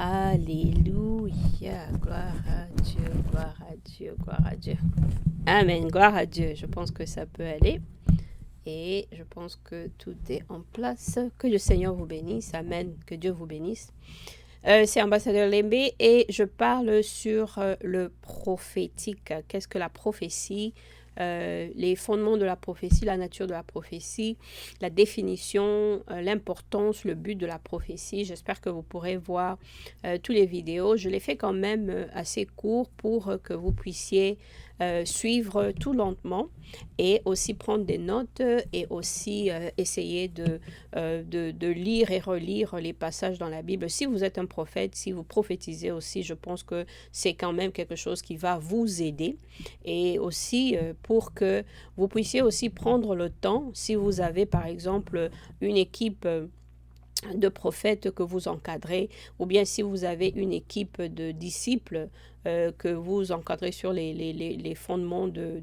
Alléluia, gloire à Dieu, gloire à Dieu, gloire à Dieu. Amen, gloire à Dieu. Je pense que ça peut aller et je pense que tout est en place. Que le Seigneur vous bénisse, amen, que Dieu vous bénisse. C'est Ambassadeur Lembe et je parle sur le prophétique. Qu'est-ce que la prophétie? Les fondements de la prophétie, la nature de la prophétie, la définition, l'importance, le but de la prophétie. J'espère que vous pourrez voir toutes les vidéos. Je les fais quand même assez court pour que vous puissiez suivre tout lentement et aussi prendre des notes et aussi essayer de lire et relire les passages dans la Bible. Si vous êtes un prophète, si vous prophétisez aussi, je pense que c'est quand même quelque chose qui va vous aider et aussi pour que vous puissiez aussi prendre le temps, si vous avez par exemple une équipe de prophètes que vous encadrez, ou bien si vous avez une équipe de disciples que vous encadrez sur les fondements de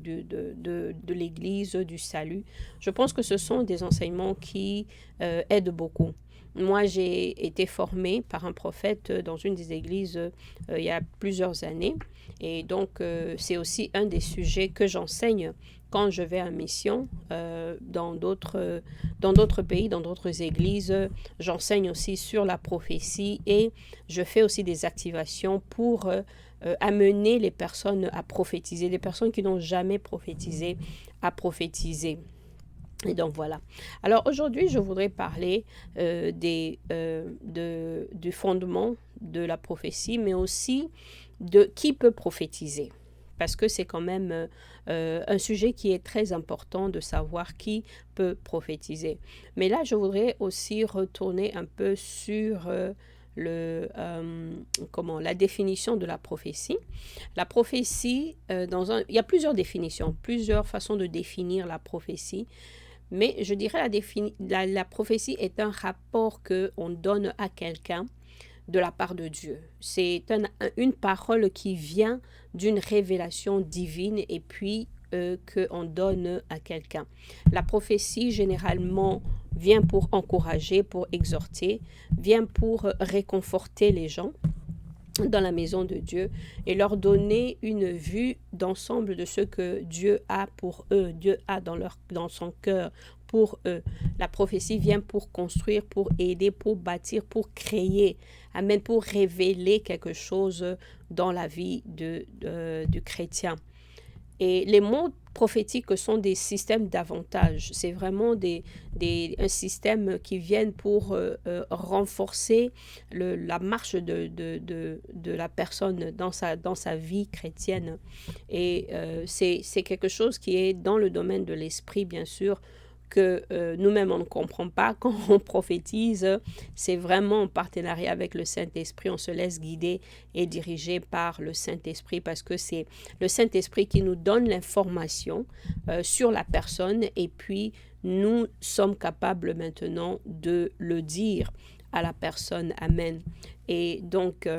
l'Église, du salut. Je pense que ce sont des enseignements qui aident beaucoup. Moi, j'ai été formée par un prophète dans une des églises il y a plusieurs années. Et donc, c'est aussi un des sujets que j'enseigne quand je vais en mission dans d'autres pays, dans d'autres églises. J'enseigne aussi sur la prophétie et je fais aussi des activations pour amener les personnes à prophétiser, les personnes qui n'ont jamais prophétisé, à prophétiser. Et donc voilà. Alors aujourd'hui, je voudrais parler du fondement de la prophétie, mais aussi de qui peut prophétiser. Parce que c'est quand même un sujet qui est très important de savoir qui peut prophétiser. Mais là, je voudrais aussi retourner un peu sur la définition de la prophétie. La prophétie, il y a plusieurs définitions, plusieurs façons de définir la prophétie. Mais je dirais la prophétie est un rapport qu'on donne à quelqu'un de la part de Dieu. C'est une parole qui vient d'une révélation divine et puis qu'on donne à quelqu'un. La prophétie, généralement, vient pour encourager, pour exhorter, vient pour réconforter les gens dans la maison de Dieu et leur donner une vue d'ensemble de ce que Dieu a pour eux, Dieu a dans son cœur pour eux. La prophétie vient pour construire, pour aider, pour bâtir, pour créer, amen, pour révéler quelque chose dans la vie du chrétien. Et les mots prophétiques sont des systèmes d'avantages. C'est vraiment un système qui viennent pour renforcer la marche de la personne dans sa vie chrétienne. Et c'est quelque chose qui est dans le domaine de l'esprit, bien sûr, que nous-mêmes, on ne comprend pas. Quand on prophétise, c'est vraiment en partenariat avec le Saint-Esprit. On se laisse guider et diriger par le Saint-Esprit parce que c'est le Saint-Esprit qui nous donne l'information sur la personne et puis nous sommes capables maintenant de le dire à la personne. Amen. Et donc,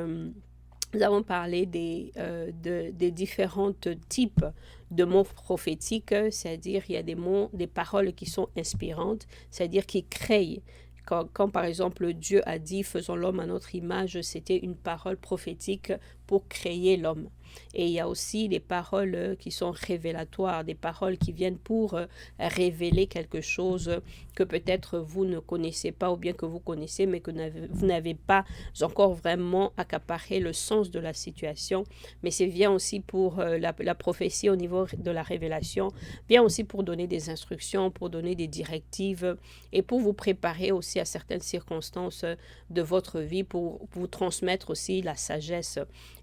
nous avons parlé des différents types de mots prophétiques, c'est-à-dire il y a des paroles qui sont inspirantes, c'est-à-dire qui créent. Quand par exemple Dieu a dit « faisons l'homme à notre image », c'était une parole prophétique pour créer l'homme. Et il y a aussi des paroles qui sont révélatoires, des paroles qui viennent pour révéler quelque chose que peut-être vous ne connaissez pas ou bien que vous connaissez mais que vous n'avez pas encore vraiment accaparé le sens de la situation. Mais c'est vient aussi pour la prophétie au niveau de la révélation, vient aussi pour donner des instructions, pour donner des directives et pour vous préparer aussi à certaines circonstances de votre vie, pour vous transmettre aussi la sagesse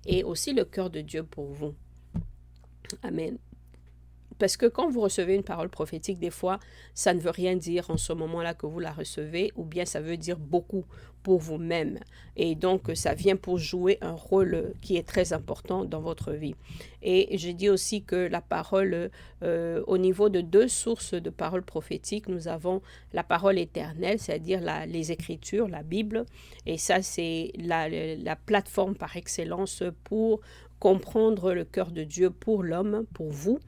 et aussi le cœur de Dieu pour vous. Amen. Parce que quand vous recevez une parole prophétique, des fois, ça ne veut rien dire en ce moment-là que vous la recevez, ou bien ça veut dire beaucoup pour vous-même. Et donc, ça vient pour jouer un rôle qui est très important dans votre vie. Et j'ai dit aussi que la parole, au niveau de deux sources de paroles prophétiques, nous avons la parole éternelle, c'est-à-dire les Écritures, la Bible. Et ça, c'est la plateforme par excellence pour comprendre le cœur de Dieu pour l'homme, pour vous.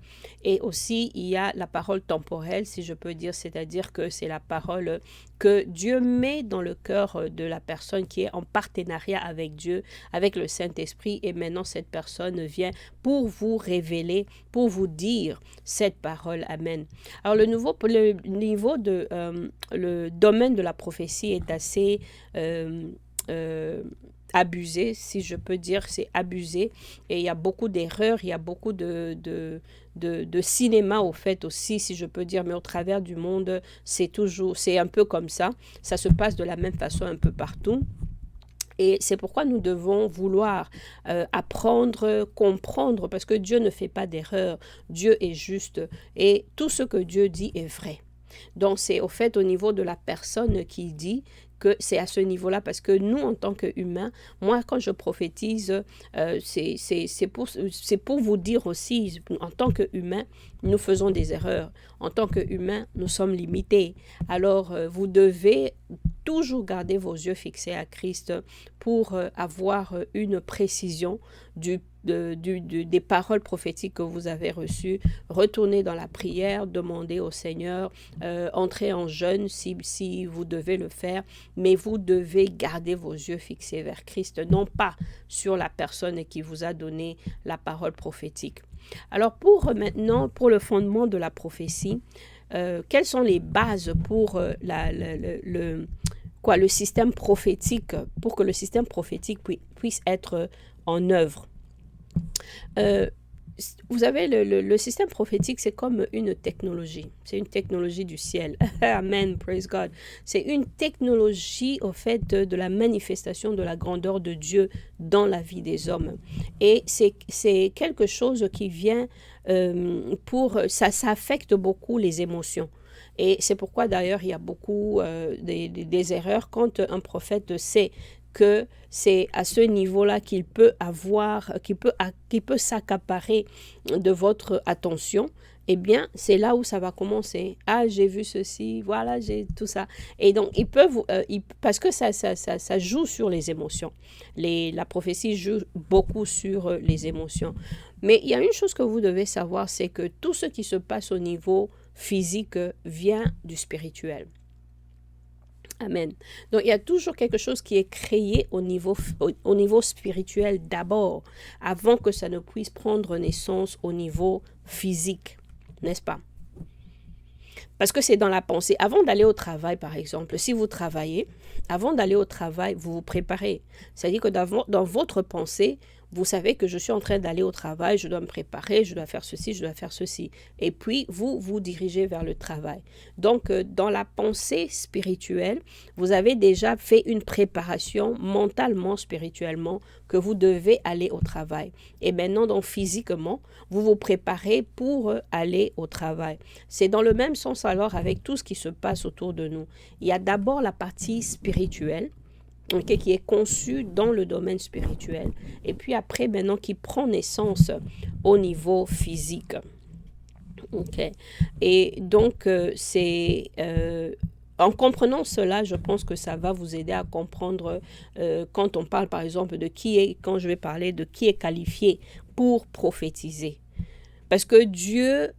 Et aussi, il y a la parole temporelle, si je peux dire, c'est-à-dire que c'est la parole que Dieu met dans le cœur de la personne qui est en partenariat avec Dieu, avec le Saint-Esprit. Et maintenant, cette personne vient pour vous révéler, pour vous dire cette parole. Amen. Alors, le domaine de la prophétie est assez abusé, si je peux dire, c'est abusé. Et il y a beaucoup d'erreurs, il y a beaucoup de cinéma au fait aussi, si je peux dire, mais au travers du monde, c'est un peu comme ça. Ça se passe de la même façon un peu partout. Et c'est pourquoi nous devons vouloir apprendre, comprendre, parce que Dieu ne fait pas d'erreur. Dieu est juste et tout ce que Dieu dit est vrai. Donc, c'est au fait au niveau de la personne qui dit que c'est à ce niveau-là, parce que nous, en tant qu'humains, moi, quand je prophétise, c'est pour vous dire aussi, en tant qu'humains, nous faisons des erreurs. En tant qu'humains, nous sommes limités. Alors, vous devez toujours garder vos yeux fixés à Christ pour avoir une précision des paroles prophétiques que vous avez reçues. Retournez dans la prière, demandez au Seigneur, entrez en jeûne si vous devez le faire, mais vous devez garder vos yeux fixés vers Christ, non pas sur la personne qui vous a donné la parole prophétique. Alors pour maintenant, pour le fondement de la prophétie, quelles sont les bases pour le système prophétique, pour que le système prophétique puisse être en œuvre? Vous savez, le système prophétique, c'est comme une technologie. C'est une technologie du ciel. Amen, praise God. C'est une technologie, au fait, de la manifestation de la grandeur de Dieu dans la vie des hommes. Et c'est quelque chose qui vient ça affecte beaucoup les émotions. Et c'est pourquoi, d'ailleurs, il y a beaucoup des erreurs quand un prophète sait que c'est à ce niveau-là qu'il peut s'accaparer de votre attention. Eh bien, c'est là où ça va commencer. Ah, j'ai vu ceci, voilà, j'ai tout ça. Et donc, parce que ça joue sur les émotions. La prophétie joue beaucoup sur les émotions. Mais il y a une chose que vous devez savoir, c'est que tout ce qui se passe au niveau physique vient du spirituel. Amen. Donc, il y a toujours quelque chose qui est créé au niveau spirituel d'abord, avant que ça ne puisse prendre naissance au niveau physique, n'est-ce pas? Parce que c'est dans la pensée. Avant d'aller au travail, par exemple, si vous travaillez, avant d'aller au travail, vous vous préparez. C'est-à-dire que dans votre pensée, vous savez que je suis en train d'aller au travail, je dois me préparer, je dois faire ceci, je dois faire ceci. Et puis, vous vous dirigez vers le travail. Donc, dans la pensée spirituelle, vous avez déjà fait une préparation mentalement, spirituellement, que vous devez aller au travail. Et maintenant, donc, physiquement, vous vous préparez pour aller au travail. C'est dans le même sens alors avec tout ce qui se passe autour de nous. Il y a d'abord la partie spirituelle, qui est conçu dans le domaine spirituel, et puis après, maintenant, qui prend naissance au niveau physique. OK. Et donc, en comprenant cela, je pense que ça va vous aider à comprendre quand on parle, par exemple, quand je vais parler de qui est qualifié pour prophétiser. Parce que Dieu,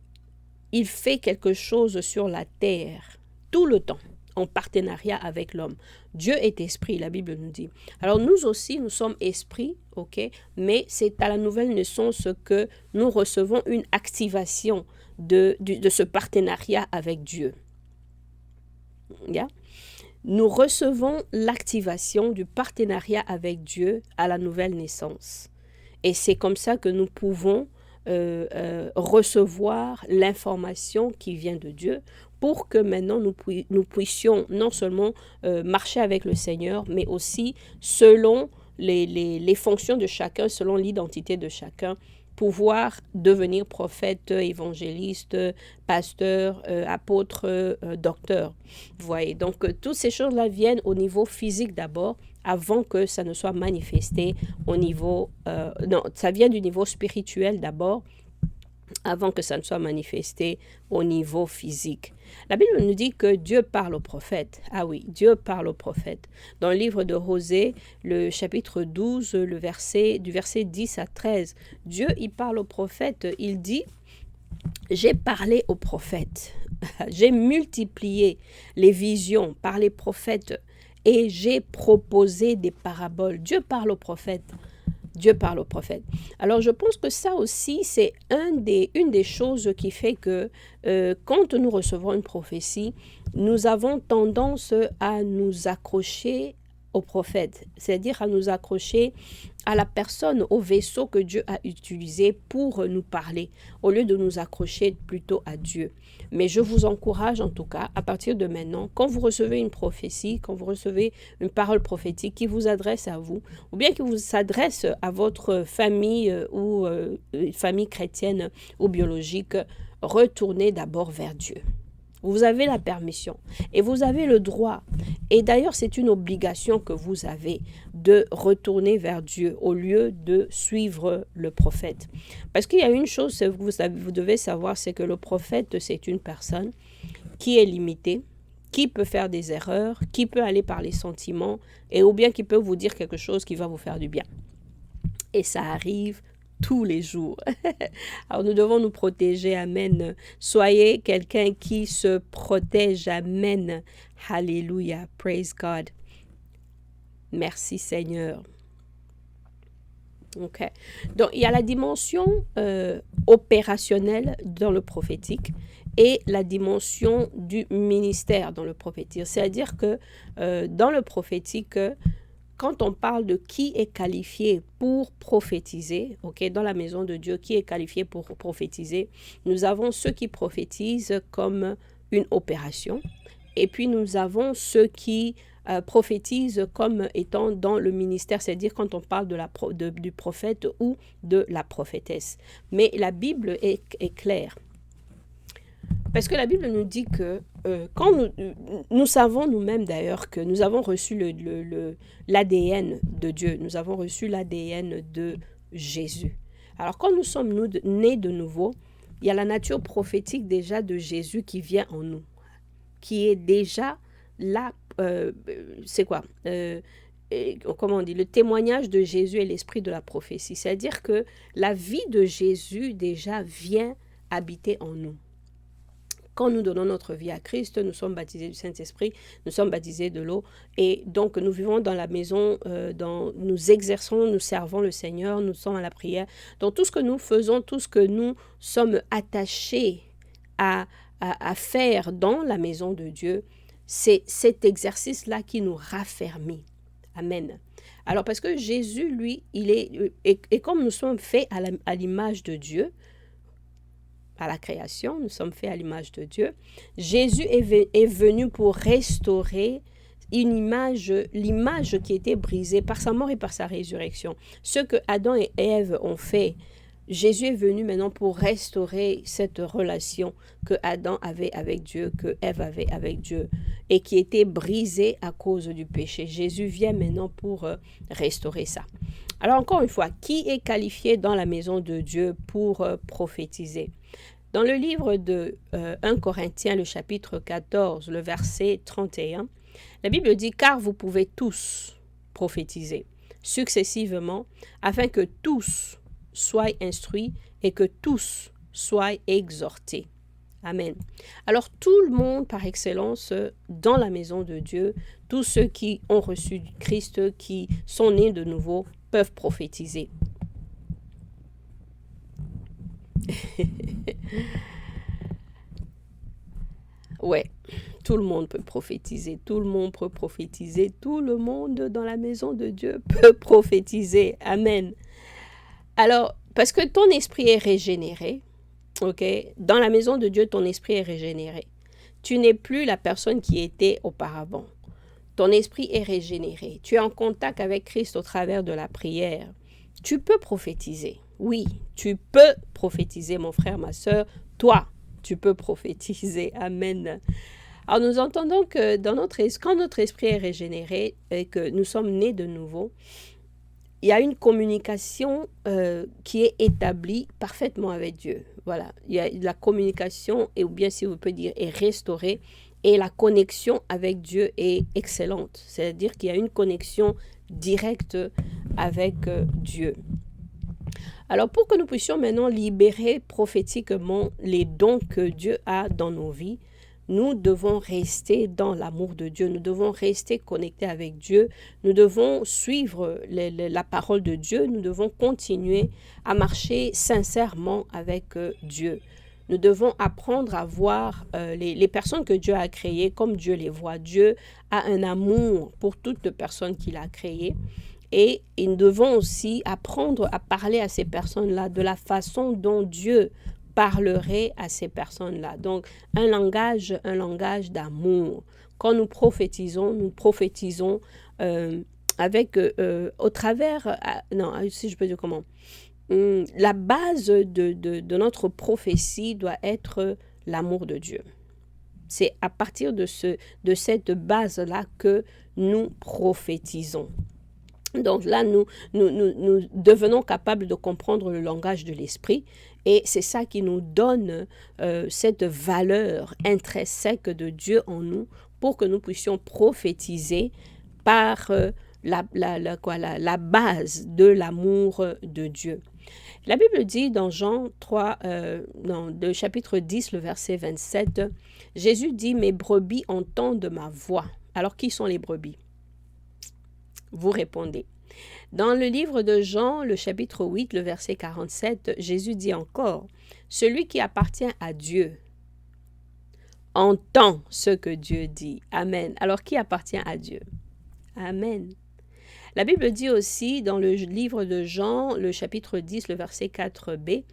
il fait quelque chose sur la terre tout le temps, en partenariat avec l'homme. Dieu est esprit, la Bible nous dit. Alors nous aussi, nous sommes esprits, ok, mais c'est à la nouvelle naissance que nous recevons une activation de ce partenariat avec Dieu. Yeah? Nous recevons l'activation du partenariat avec Dieu à la nouvelle naissance. Et c'est comme ça que nous pouvons recevoir l'information qui vient de Dieu pour que maintenant nous puissions non seulement marcher avec le Seigneur, mais aussi selon les fonctions de chacun, selon l'identité de chacun, pouvoir devenir prophète, évangéliste, pasteur, apôtre, docteur. Vous voyez, donc toutes ces choses-là viennent au niveau physique d'abord, avant que ça ne soit manifesté au niveau... non, ça vient du niveau spirituel d'abord, avant que ça ne soit manifesté au niveau physique. La Bible nous dit que Dieu parle aux prophètes. Ah oui, Dieu parle aux prophètes. Dans le livre de Osée, le chapitre 12, du verset 10 à 13, Dieu, il parle aux prophètes, il dit « J'ai parlé aux prophètes, j'ai multiplié les visions par les prophètes et j'ai proposé des paraboles. » Dieu parle aux prophètes. Dieu parle aux prophètes. Alors, je pense que ça aussi, c'est une des choses qui fait que quand nous recevons une prophétie, nous avons tendance à nous accrocher au prophète, c'est-à-dire à nous accrocher à la personne, au vaisseau que Dieu a utilisé pour nous parler, au lieu de nous accrocher plutôt à Dieu. Mais je vous encourage en tout cas, à partir de maintenant, quand vous recevez une prophétie, quand vous recevez une parole prophétique qui vous adresse à vous, ou bien qui vous s'adresse à votre famille ou famille chrétienne ou biologique, retournez d'abord vers Dieu. Vous avez la permission et vous avez le droit. Et d'ailleurs, c'est une obligation que vous avez de retourner vers Dieu au lieu de suivre le prophète. Parce qu'il y a une chose que vous devez savoir, c'est que le prophète, c'est une personne qui est limitée, qui peut faire des erreurs, qui peut aller par les sentiments, et ou bien qui peut vous dire quelque chose qui va vous faire du bien. Et ça arrive tous les jours. Alors nous devons nous protéger, amen. Soyez quelqu'un qui se protège, amen. Alléluia, praise God. Merci Seigneur. Ok. Donc il y a la dimension opérationnelle dans le prophétique et la dimension du ministère dans le prophétique. C'est-à-dire que dans le prophétique, quand on parle de qui est qualifié pour prophétiser, dans la maison de Dieu, qui est qualifié pour prophétiser, nous avons ceux qui prophétisent comme une opération, et puis nous avons ceux qui prophétisent comme étant dans le ministère, c'est-à-dire quand on parle du prophète ou de la prophétesse. Mais la Bible est claire. Parce que la Bible nous dit que quand nous savons nous-mêmes d'ailleurs que nous avons reçu l'ADN de Dieu, nous avons reçu l'ADN de Jésus. Alors quand nous sommes nés de nouveau, il y a la nature prophétique déjà de Jésus qui vient en nous, qui est déjà là, c'est quoi comment on dit, le témoignage de Jésus et l'esprit de la prophétie. C'est-à-dire que la vie de Jésus déjà vient habiter en nous. Quand nous donnons notre vie à Christ, nous sommes baptisés du Saint-Esprit, nous sommes baptisés de l'eau. Et donc, nous vivons dans la maison, nous exerçons, nous servons le Seigneur, nous sommes à la prière. Donc, tout ce que nous faisons, tout ce que nous sommes attachés à faire dans la maison de Dieu, c'est cet exercice-là qui nous raffermit. Amen. Alors, parce que Jésus, lui, et comme nous sommes faits à l'image de Dieu, à la création, nous sommes faits à l'image de Dieu. Jésus est venu pour restaurer l'image qui était brisée par sa mort et par sa résurrection. Ce que Adam et Ève ont fait, Jésus est venu maintenant pour restaurer cette relation que Adam avait avec Dieu, que Ève avait avec Dieu, et qui était brisée à cause du péché. Jésus vient maintenant pour restaurer ça. Alors encore une fois, qui est qualifié dans la maison de Dieu pour prophétiser? Dans le livre de 1 Corinthiens, le chapitre 14, le verset 31, la Bible dit « Car vous pouvez tous prophétiser successivement, afin que tous soient instruits et que tous soient exhortés. » Amen. Alors tout le monde par excellence dans la maison de Dieu, tous ceux qui ont reçu Christ, qui sont nés de nouveau, peuvent prophétiser. Ouais, tout le monde peut prophétiser, tout le monde peut prophétiser, tout le monde dans la maison de Dieu peut prophétiser. Amen. Alors, parce que ton esprit est régénéré, dans la maison de Dieu, ton esprit est régénéré. Tu n'es plus la personne qui était auparavant. Ton esprit est régénéré. Tu es en contact avec Christ au travers de la prière. Tu peux prophétiser. Oui, tu peux prophétiser, mon frère, ma soeur. Toi, tu peux prophétiser. Amen. Alors, nous entendons que quand notre esprit est régénéré et que nous sommes nés de nouveau, il y a une communication qui est établie parfaitement avec Dieu. Voilà, il y a la communication, ou bien si vous pouvez dire, est restaurée, et la connexion avec Dieu est excellente. C'est-à-dire qu'il y a une connexion directe avec Dieu. Alors, pour que nous puissions maintenant libérer prophétiquement les dons que Dieu a dans nos vies, nous devons rester dans l'amour de Dieu, nous devons rester connectés avec Dieu, nous devons suivre la parole de Dieu, nous devons continuer à marcher sincèrement avec Dieu. Nous devons apprendre à voir les personnes que Dieu a créées comme Dieu les voit. Dieu a un amour pour toutes les personnes qu'il a créées. Et nous devons aussi apprendre à parler à ces personnes-là de la façon dont Dieu parlerait à ces personnes-là. Donc, un langage d'amour. Quand nous prophétisons avec, au travers, non, si je peux dire comment, la base de notre prophétie doit être l'amour de Dieu. C'est à partir de cette base-là que nous prophétisons. Donc là, nous devenons capables de comprendre le langage de l'esprit et c'est ça qui nous donne cette valeur intrinsèque de Dieu en nous pour que nous puissions prophétiser par la base de l'amour de Dieu. La Bible dit dans Jean 3, le chapitre 10, le verset 27, Jésus dit « Mes brebis entendent ma voix ». Alors, qui sont les brebis? Vous répondez. Dans le livre de Jean, le chapitre 8, le verset 47, Jésus dit encore, « Celui qui appartient à Dieu entend ce que Dieu dit. » Amen. Alors, qui appartient à Dieu? Amen. La Bible dit aussi dans le livre de Jean, le chapitre 10, le verset 4b,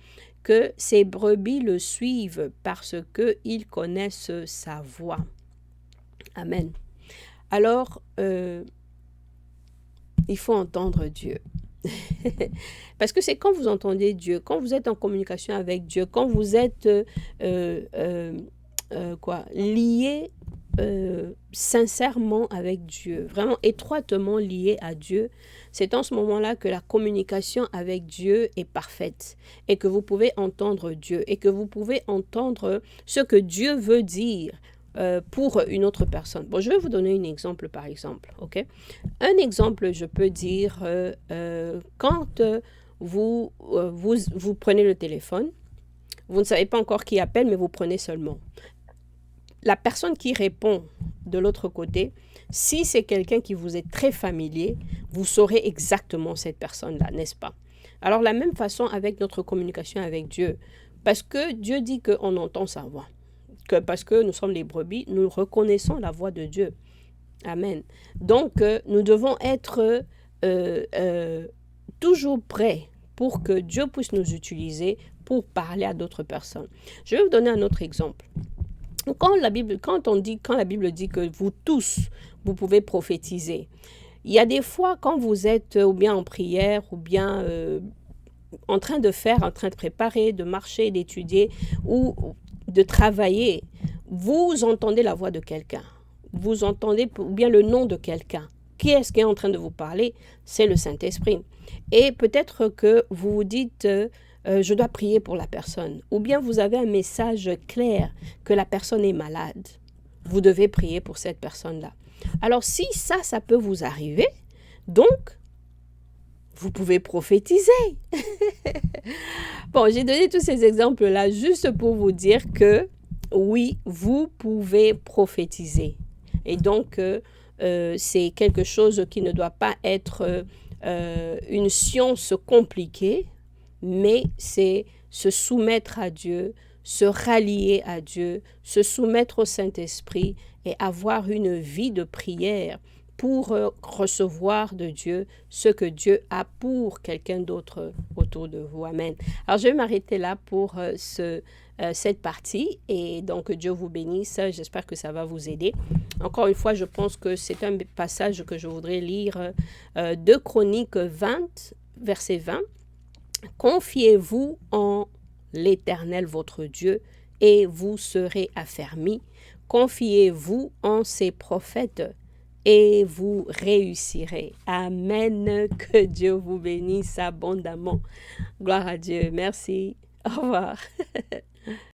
que ses brebis le suivent parce qu'ils connaissent sa voix. Amen. Alors, il faut entendre Dieu. Parce que c'est quand vous entendez Dieu, quand vous êtes en communication avec Dieu, quand vous êtes lié sincèrement avec Dieu, vraiment étroitement lié à Dieu, c'est en ce moment-là que la communication avec Dieu est parfaite et que vous pouvez entendre Dieu et que vous pouvez entendre ce que Dieu veut dire pour une autre personne. Bon, je vais vous donner un exemple par exemple, ok? Un exemple, je peux dire, quand vous prenez le téléphone, vous ne savez pas encore qui appelle, mais vous prenez seulement. La personne qui répond de l'autre côté, si c'est quelqu'un qui vous est très familier, vous saurez exactement cette personne-là, n'est-ce pas? Alors, la même façon avec notre communication avec Dieu, parce que Dieu dit qu'on entend sa voix. Parce que nous sommes les brebis, nous reconnaissons la voix de Dieu. Amen. Donc, nous devons être toujours prêts pour que Dieu puisse nous utiliser pour parler à d'autres personnes. Je vais vous donner un autre exemple. Quand la Bible dit que vous tous, vous pouvez prophétiser, il y a des fois quand vous êtes ou bien en prière ou bien en train de préparer, de marcher, d'étudier ou de travailler, vous entendez la voix de quelqu'un, vous entendez ou bien le nom de quelqu'un. Qui est-ce qui est en train de vous parler? C'est le Saint-Esprit. Et peut-être que vous vous dites, je dois prier pour la personne. Ou bien vous avez un message clair que la personne est malade. Vous devez prier pour cette personne-là. Alors si ça peut vous arriver, donc, vous pouvez prophétiser. Bon, j'ai donné tous ces exemples-là juste pour vous dire que oui, vous pouvez prophétiser. Et donc, c'est quelque chose qui ne doit pas être une science compliquée, mais c'est se soumettre à Dieu, se rallier à Dieu, se soumettre au Saint-Esprit et avoir une vie de prière pour recevoir de Dieu ce que Dieu a pour quelqu'un d'autre autour de vous. Amen. Alors, je vais m'arrêter là pour cette partie et donc Dieu vous bénisse. J'espère que ça va vous aider. Encore une fois, je pense que c'est un passage que je voudrais lire. 2 Chroniques 20, verset 20. Confiez-vous en l'Éternel votre Dieu et vous serez affermis. Confiez-vous en ses prophètes et vous réussirez. Amen. Que Dieu vous bénisse abondamment. Gloire à Dieu. Merci. Au revoir.